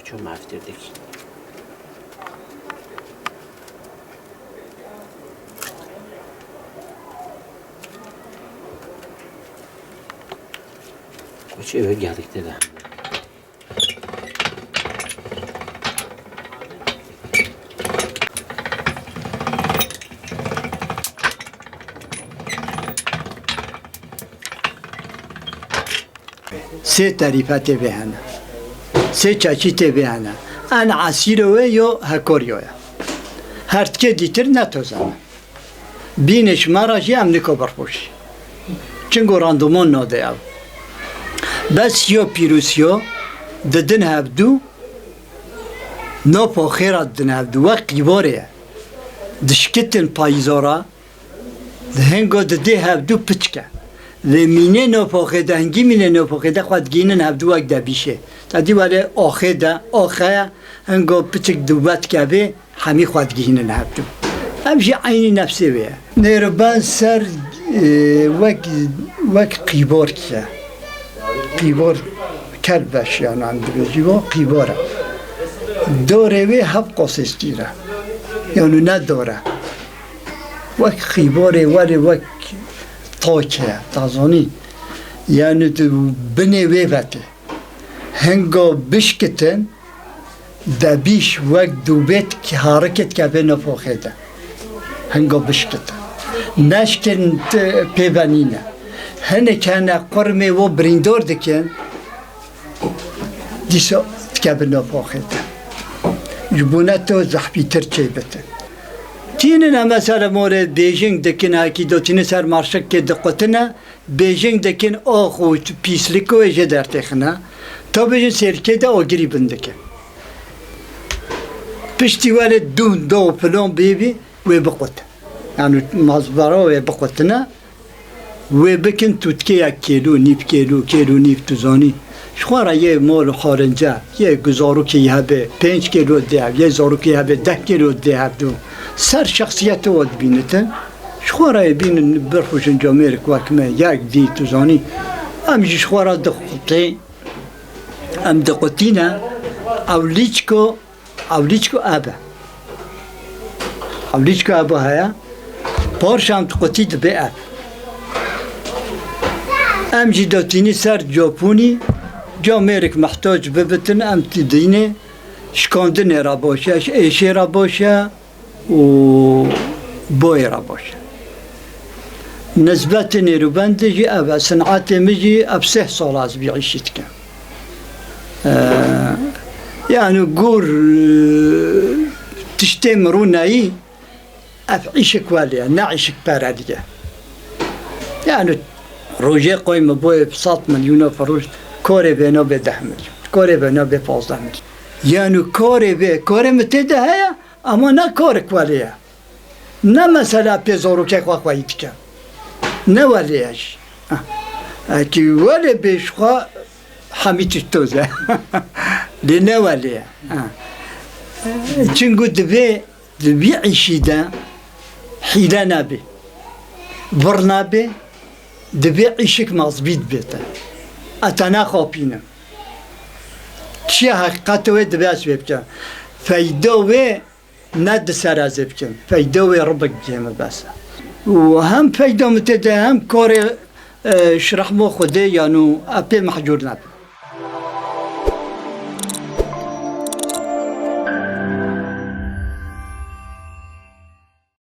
Çok maftirdik. Koç eve geldik dedi. سه تعریفات بهانه سه چاچیت بهانه ان عصیروه یا هکاریوه هر که دیتر نتوزم بینش مراجی هم نکو برپوشی چنگو راندومان ناده او بس یا پیروسیا ددن هفدو ناپا خیرات دن هفدو وقتی باره دشکتن پایزارا دهنگو دده هفدو پچکه و مینه ناپاخده هنگی مینه ناپاخده خواهد گینن هفدو وقت دبیشه تادی ولی آخه هنگو پچک دوبت که به همی خواهد گینن هفدو همشه عینی نفسه بیه نیروبان سر وقت قیبار که قیبار کلبش یعنی اندرزی و قیباره داره وی هف قاسستیره یعنی نداره وقت قیباره ولی وقت تاکه تازانی یعنی تو بنی ویبته هنگا بشکتن دبیش وقت دوبت که حرکت که به نفاخته هنگا بشکتن نشکن پیوانینه هنه کنه قرمه و بریندار دکن دیسا که به نفاخته جبونه تو زحبی تر چه بته تینه مثلا مورد بیجینگ دکن هاکی دوتینه سر مارشک که دقتنه بیجینگ دکن آخو پیسلیکو اجه در تخنه تا بیجین سرکه ده آگری بندکن پشتی ولی دو پلان بیبی و بقوت یعنی مازبارا و بقوتنه و بکن توتکه یک کیلو نیف توزانی شخواره یه مال خارنجه یه گزارو که یه به 5 کیلو دیاب یه زارو که یه به 10 کیلو دیاب دو سر شخصیت واد بینتن شخواره بین برخوشن جامعه کوکمه یک دی توزانی همجی شخواره دقیقی هم دقیقینه اولیچکو آبه هیا پارش هم دقیقی دبه آب همجی داتینی سر جاپونی جامعه محتاج ببتن ام تدینه شکاندن را باشه ایشه را باشه و بای را باشه نسبت نیروبنده جی او صنعت مجی اب 3 سال از بیعیشید کن یعنی گور تشتی مرونایی اب عیشک والیه نه عیشک پردیه یعنی روژه قایم بای 100 میلیون فروش کاری به نو به 10 میلیون کاری به نو به 15 میلیون یعنی کاری متده هیا اما نه کار کوالیه نه مثلا پیزارو که خواهید که نه ولیش که ولی بیشخوا حمیت توزه لی نه ولیه چنگو دبی عیشیده حیله نبی بر نبی دبی عیشک مزبید بیده اتنا خوابینه چی حقیقت وی دبی از بکن فایده وی ند سر از بکن فایده وی ربک بجمه بس و هم فایده متده هم کار شرح مو خوده یعنی اپی محجور نبی